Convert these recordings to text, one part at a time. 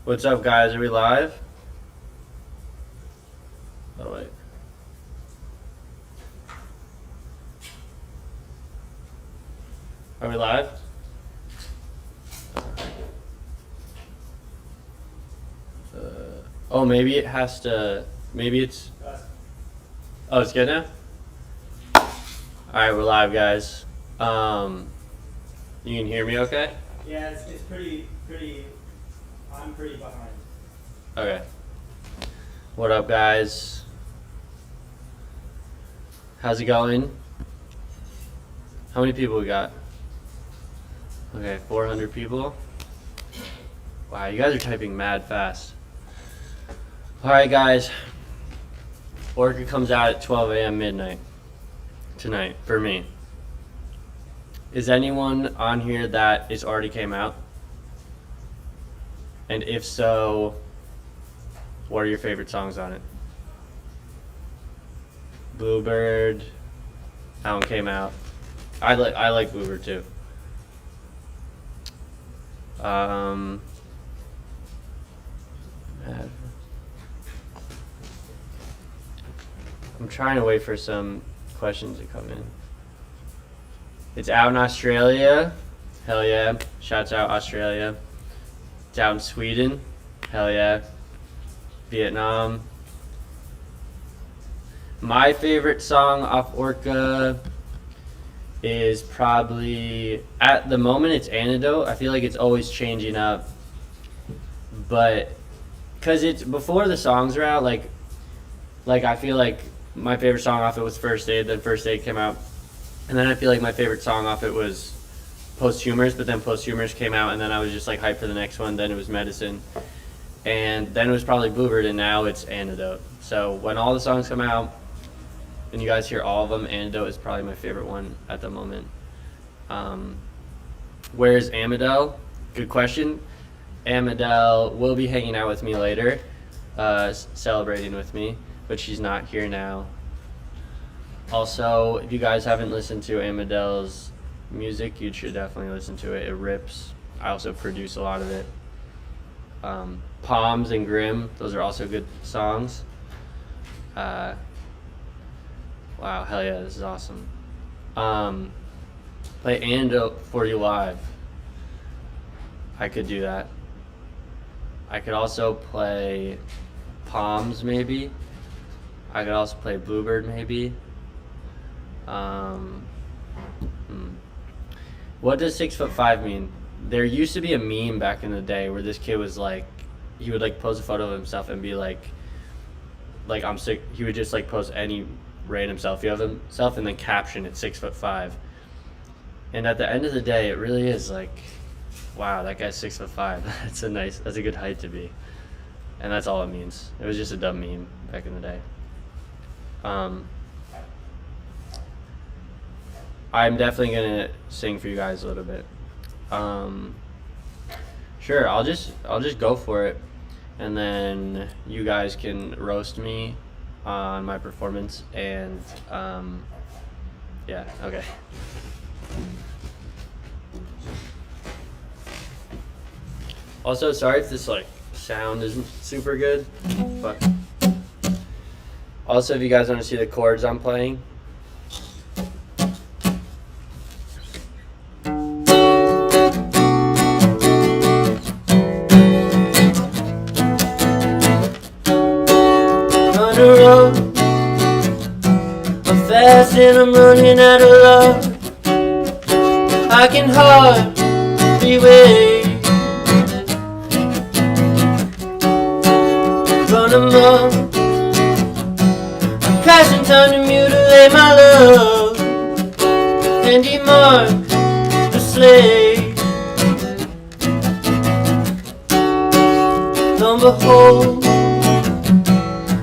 What's up, guys? Are we live? Oh, wait. Are we live? Oh, maybe it has to. Maybe it's. Oh, it's good now? Alright, we're live, guys. You can hear me okay? Yeah, it's pretty, I'm pretty behind. Okay. What up, guys? How's it going? How many people we got? Okay, 400 people. Wow, you guys are typing mad fast. Alright, guys. Orca comes out at 12 a.m. midnight tonight for me. Is anyone on here that is already came out? And if so, what are your favorite songs on it? Bluebird. That one came out. I like Bluebird too. I'm trying to wait for some questions to come in. It's out in Australia. Hell yeah. Shouts out Australia. It's out in Sweden. Hell yeah. Vietnam. My favorite song off Orca is probably, at the moment, it's Antidote. I feel like it's always changing up. But, because it's, before the songs are out, like I feel like my favorite song off it was First Aid, then First Aid came out. And then I feel like my favorite song off it was Posthumous, but then Posthumous came out, and then I was just like hyped for the next one. Then it was Medicine. And then it was probably Bluebird, and now it's Antidote. So when all the songs come out, and you guys hear all of them, Antidote is probably my favorite one at the moment. Where's Amadel? Good question. Amadel will be hanging out with me later, celebrating with me, but she's not here now. Also, if you guys haven't listened to Amadel's music, you should definitely listen to it. It rips. I also produce a lot of it. Palms and Grim, those are also good songs. Wow, hell yeah, this is awesome. Play Antidote for you live. I could do that. I could also play Palms, maybe. I could also play Bluebird, maybe. What does 6'5" mean? There used to be a meme back in the day where this kid was like, he would like post a photo of himself and be like I'm sick. He would just like post any random selfie of himself and then caption it 6'5". And at the end of the day, it really is like, wow, that guy's 6'5". That's a good height to be. And that's all it means. It was just a dumb meme back in the day. I'm definitely gonna sing for you guys a little bit. Sure, I'll just go for it, and then you guys can roast me on my performance, and yeah, okay. Also, sorry if this like sound isn't super good, but also if you guys want to see the chords I'm playing. I'm fast and I'm running out of love. I can hardly wait. Run amok. I'm crashing time to mutilate my love and demark the slave. Lo and behold,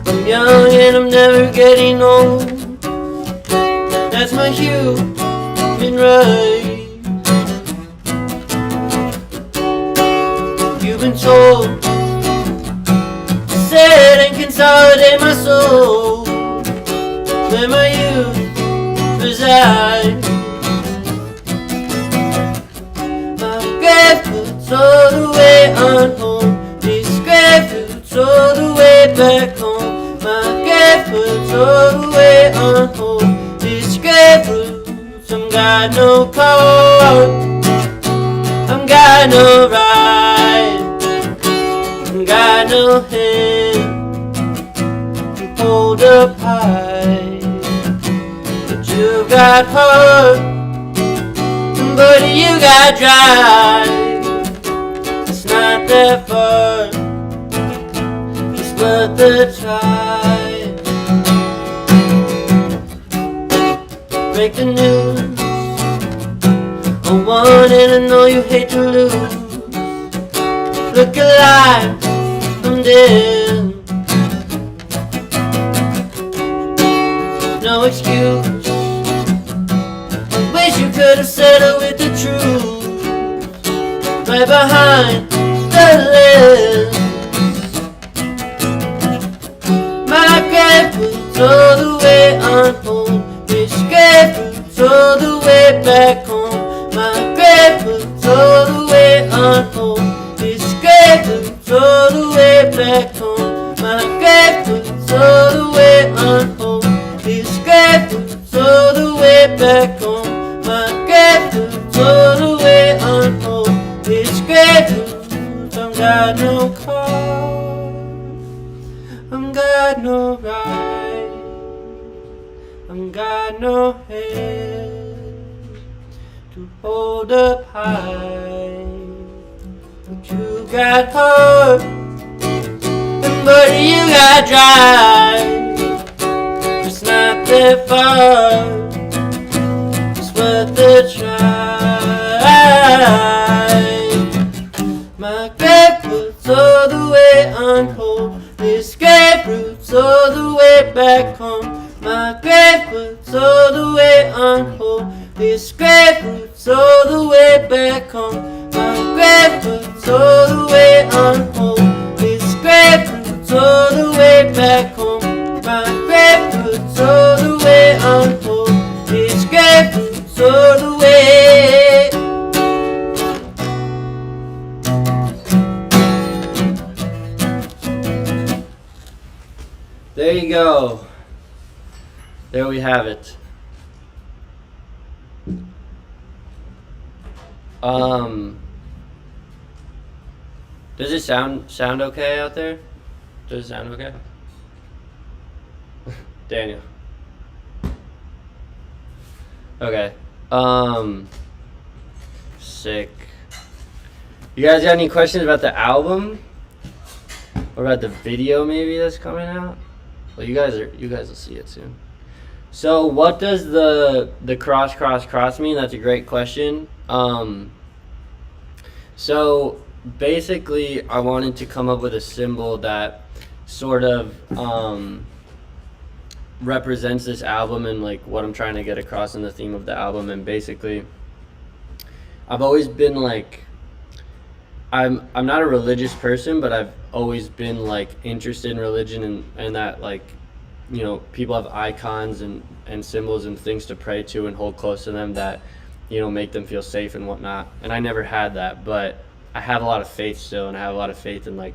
I'm young and I'm never getting old. That's my human right. You've been told to set and consolidate my soul where my youth resides. My grave puts all the way on home. This all the way on hold. These grave roots, I'm got no call, I'm got no right, I'm got no hand to hold up high. But you got heart, but you got drive. It's not that far, it's worth the try. Break the news, I want it, I know you hate to lose. Look alive, I'm dead. No excuse, wish you could have settled with the truth. Right behind the lens, my grave roots all the way on hold. This grave roots all the way back home. My grave roots all the way on hold. This grave roots all the way back home. My grave roots all the way on hold. This grave roots all the way back home. My grave roots all the way on hold. This grave roots, I'm got no call, I'm got no right, I'm got no head to hold up high. But you got heart, but you got drive. It's not that far, it's worth the try. My grave roots all the way on hold. This grave roots all the way back home. My grave roots all the way on hold. This grave roots all the way back home. My grave roots all the way on hold. This grave roots all the way back home. My grave roots all the way on hold. This grave roots all the way. There you go. There we have it. Does it sound okay out there? Does it sound okay? Daniel. Okay. Sick. You guys got any questions about the album? Or about the video maybe that's coming out? Well, you guys will see it soon. So what does the cross mean? That's a great question. So basically I wanted to come up with a symbol that sort of represents this album and like what I'm trying to get across in the theme of the album. And basically I've always been like, I'm not a religious person, but I've always been like interested in religion and that, like, you know, people have icons and symbols and things to pray to and hold close to them that, you know, make them feel safe and whatnot. And I never had that, but I have a lot of faith still, and I have a lot of faith in like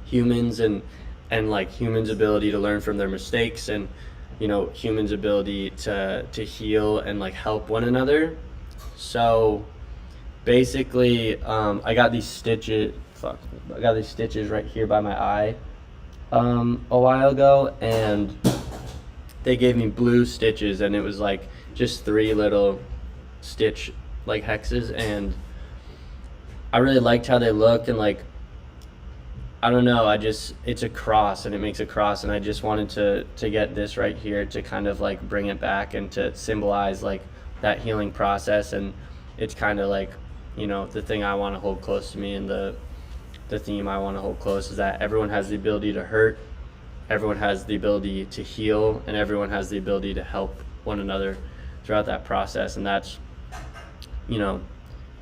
humans and like humans' ability to learn from their mistakes, and, you know, humans' ability to heal and like help one another. So basically, I got these stitches right here by my eye a while ago, and they gave me blue stitches, and it was like just 3 little stitch like hexes, and I really liked how they looked, and like, I don't know, it's a cross, and it makes a cross, and I just wanted to get this right here to kind of like bring it back and to symbolize like that healing process. And it's kind of like, you know, the thing I want to hold close to me, and the theme I want to hold close is that everyone has the ability to hurt, everyone has the ability to heal, and everyone has the ability to help one another throughout that process. And that's, you know,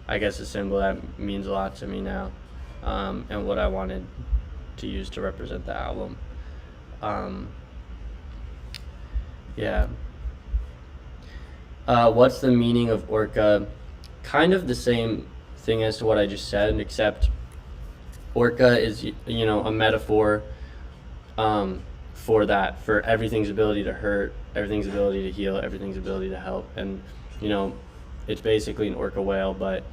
I guess a symbol that means a lot to me now, and what I wanted to use to represent the album. Yeah. What's the meaning of Orca? Kind of the same thing as to what I just said, except Orca is, you know, a metaphor for that, for everything's ability to hurt, everything's ability to heal, everything's ability to help. And it's basically an orca whale, but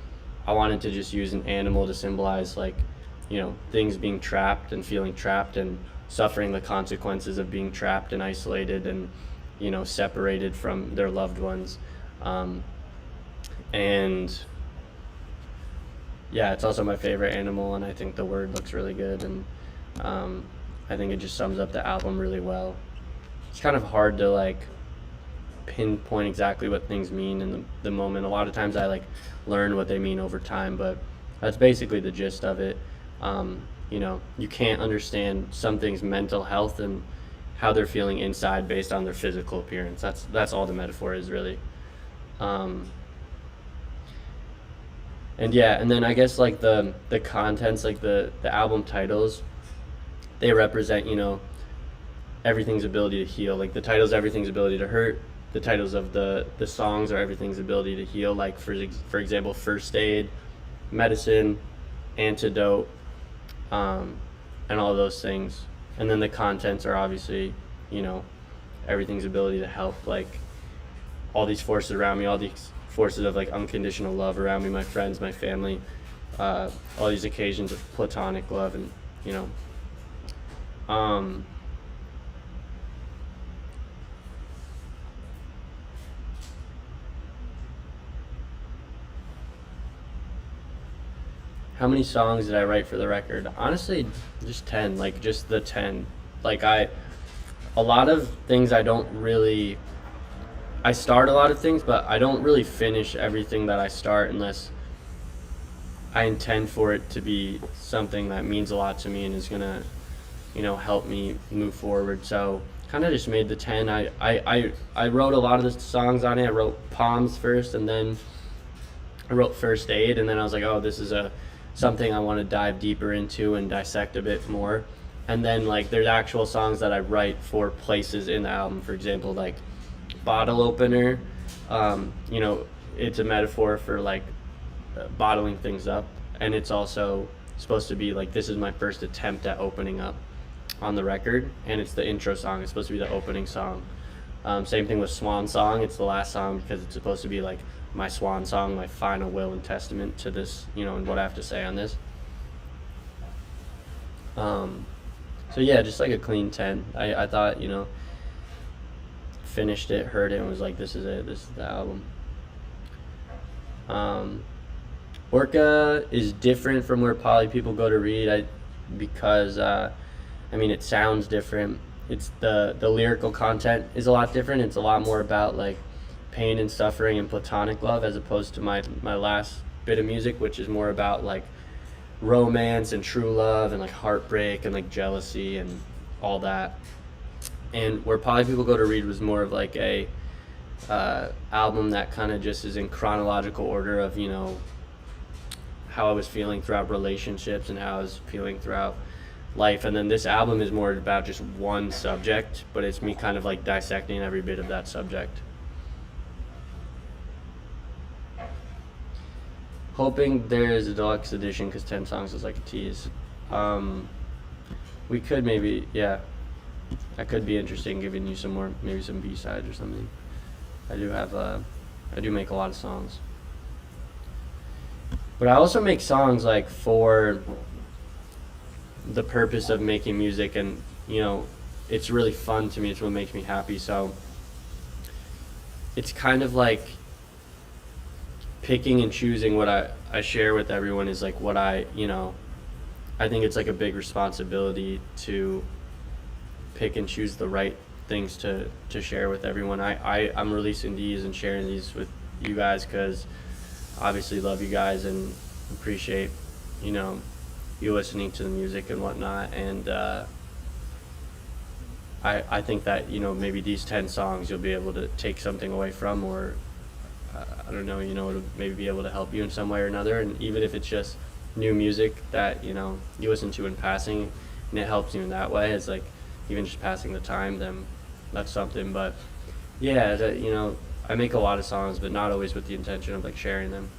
I wanted to just use an animal to symbolize like things being trapped and feeling trapped and suffering the consequences of being trapped and isolated and separated from their loved ones. And yeah, it's also my favorite animal, and I think the word looks really good, and I think it just sums up the album really well. It's kind of hard to like pinpoint exactly what things mean in the moment. A lot of times I like learn what they mean over time, but that's basically the gist of it. You can't understand something's mental health and how they're feeling inside based on their physical appearance. That's all the metaphor is, really. And then I guess like the contents, like the album titles, they represent everything's ability to heal. Like the title's everything's ability to hurt. The titles of the songs are everything's ability to heal. Like for example, First Aid, Medicine, Antidote, and all those things. And then the contents are obviously everything's ability to help, like all these forces around me, all these forces of like unconditional love around me, my friends, my family, all these occasions of platonic love, and how many songs did I write for the record? Honestly, just 10, like just the 10. Like a lot of things I start a lot of things, but I don't really finish everything that I start unless I intend for it to be something that means a lot to me and is gonna, help me move forward. So kind of just made the 10. I wrote a lot of the songs on it. I wrote Palms first, and then I wrote First Aid, and then I was like, oh, this is something I want to dive deeper into and dissect a bit more. And then like there's actual songs that I write for places in the album. For example, like Bottle Opener, it's a metaphor for like bottling things up, and it's also supposed to be like, this is my first attempt at opening up on the record, and it's the intro song. It's supposed to be the opening song. Same thing with Swan Song. It's the last song because it's supposed to be like my swan song, my final will and testament to this, and what I have to say on this. So yeah, just like a clean 10. I thought, finished it, heard it, and was like, this is it, this is the album. Orca is different from where probably people go to read, because it sounds different. It's the lyrical content is a lot different. It's a lot more about like pain and suffering and platonic love, as opposed to my last bit of music, which is more about like romance and true love and like heartbreak and like jealousy and all that. And where probably people go to read was more of like a album that kind of just is in chronological order of how I was feeling throughout relationships and how I was feeling throughout life. And then this album is more about just one subject, but it's me kind of like dissecting every bit of that subject. Hoping there is a deluxe edition, because 10 songs is like a tease. We could maybe, yeah, that could be interesting, giving you some more, maybe some B-sides or something. I do make a lot of songs. But I also make songs like for the purpose of making music, and it's really fun to me. It's what makes me happy. So it's kind of like picking and choosing what I share with everyone is like what I think it's like a big responsibility to pick and choose the right things to share with everyone. I'm releasing these and sharing these with you guys because obviously love you guys and appreciate you listening to the music and whatnot. And I think that maybe these 10 songs you'll be able to take something away from, or I don't know, it'll maybe be able to help you in some way or another. And even if it's just new music that you listen to in passing and it helps you in that way, it's like even just passing the time, then that's something. But yeah, I make a lot of songs, but not always with the intention of like sharing them.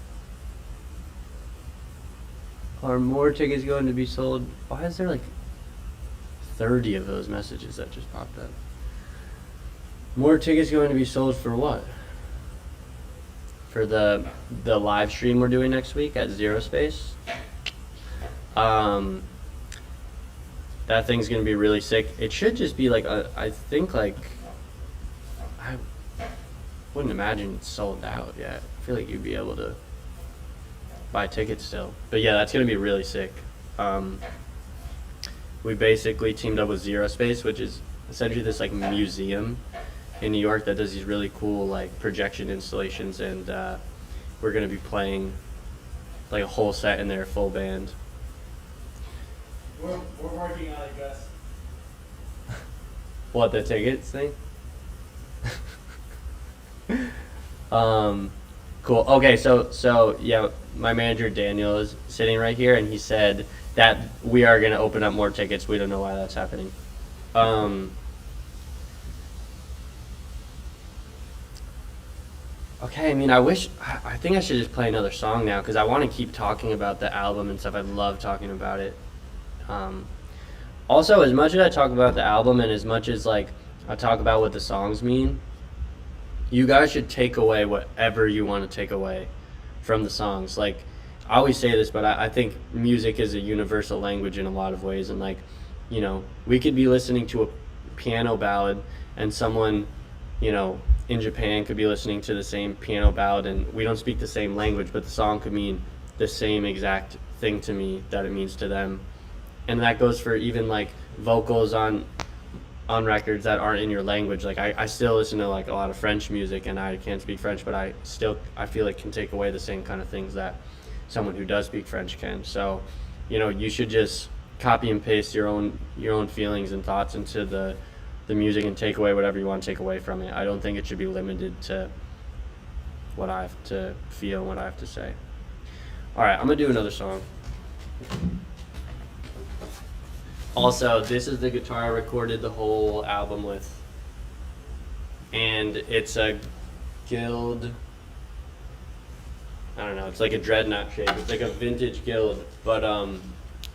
Are more tickets going to be sold? Why is there like 30 of those messages that just popped up. More tickets going to be sold for what? For the live stream we're doing next week at Zero Space. That thing's gonna be really sick. It should just be like I think like I wouldn't imagine it's sold out yet. I feel like you'd be able to buy tickets still. But yeah, that's gonna be really sick. We basically teamed up with Zero Space, which is essentially this like museum in New York that does these really cool like projection installations, and we're gonna be playing like a whole set in there, full band. We're working on it, Gus. What, the tickets thing? Cool. Okay, so yeah, my manager Daniel is sitting right here, and he said that we are gonna open up more tickets. We don't know why that's happening. Okay, I mean, I think I should just play another song now because I want to keep talking about the album and stuff. I love talking about it. Also, as much as I talk about the album and as much as like I talk about what the songs mean, you guys should take away whatever you want to take away from the songs. Like, I always say this, but I think music is a universal language in a lot of ways. And like, you know, we could be listening to a piano ballad and someone, you know, in Japan could be listening to the same piano ballad, and we don't speak the same language, but the song could mean the same exact thing to me that it means to them. And that goes for even like vocals on records that aren't in your language. Like I still listen to like a lot of French music, and I can't speak French, but I feel like can take away the same kind of things that someone who does speak French can. So, you know, you should just copy and paste your own feelings and thoughts into the music and take away whatever you want to take away from it. I don't think it should be limited to what I have to feel and what I have to say. All right, I'm gonna do another song. Also, this is the guitar I recorded the whole album with, and it's a Guild, I don't know, it's like a dreadnought shape. It's like a vintage Guild, but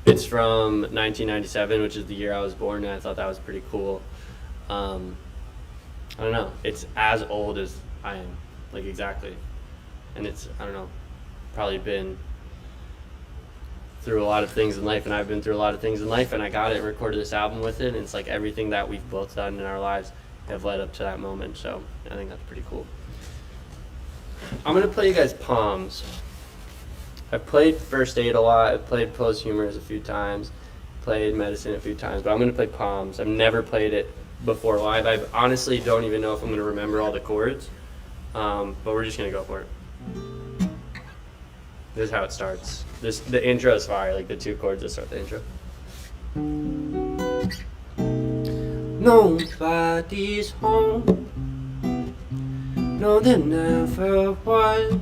it's from 1997, which is the year I was born, and I thought that was pretty cool. I don't know, it's as old as I am, like exactly, and it's, I don't know, probably been through a lot of things in life, and I've been through a lot of things in life, and I got it and recorded this album with it, and it's like everything that we've both done in our lives have led up to that moment, so I think that's pretty cool. I'm going to play you guys Palms. I've played First Aid a lot, I've played Posthumous a few times, played Medicine a few times, but I'm going to play Palms. I've never played it before live. I honestly don't even know if I'm going to remember all the chords, but we're just going to go for it. This is how it starts. The intro is fire, like the two chords that start the intro. Nobody's home. No, there never was.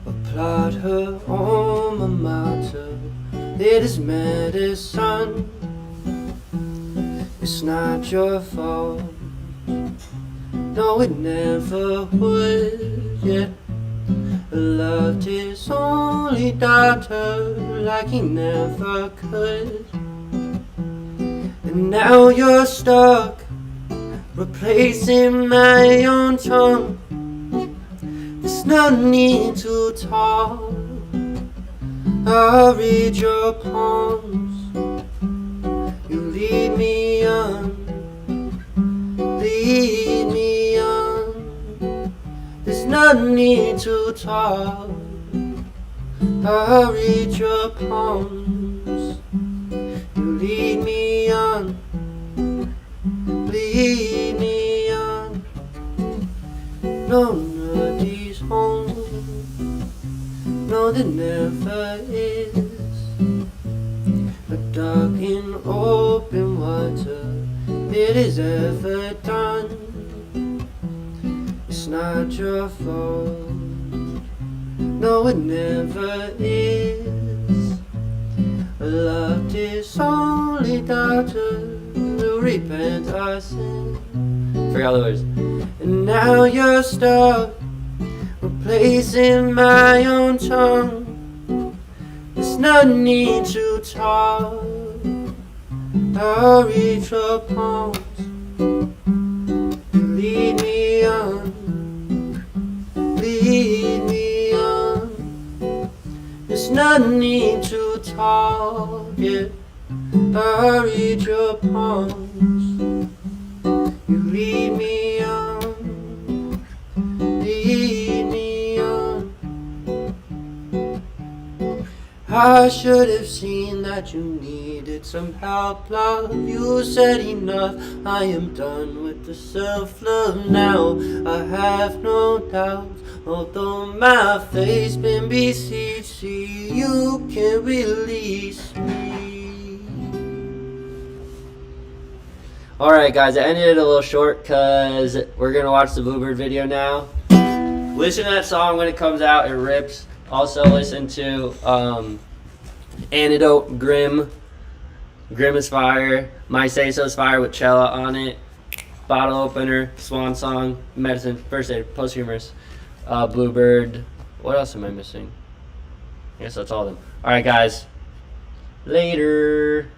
Applaud her alma mater. It is medicine. It's not your fault. No, it never would. Yeah. Loved his only daughter like he never could. And now you're stuck replacing my own tongue. There's no need to talk. I'll read your palms. You lead me on, lead me on. There's no need to talk. I'll read your palms. You lead me on, lead me on. Nobody's home. No, there never is. A dark in open water, it is ever done. It's not your fault. No, it never is. I loved his only daughter to repent our sin. Forgot the words. And now you're stuck replacing my own tongue. There's no need to talk. I reach your palms. You lead me on. Lead me on. There's no need to talk, yeah. I reach your palms. You lead me on. Lead me on. I should have seen that you needed some help, love. You said enough, I am done with the self-love now. I have no doubts, although my faith's been besieged. See, you can release me. Alright guys, I ended it a little short because we're going to watch the Bluebird video now. Listen to that song when it comes out, it rips. Also listen to Antidote, Grim is fire. My Say So's fire with Cella on it. Bottle Opener, Swan Song, Medicine, First Aid, Posthumous, Bluebird. What else am I missing? I guess that's all of them. Alright guys, later.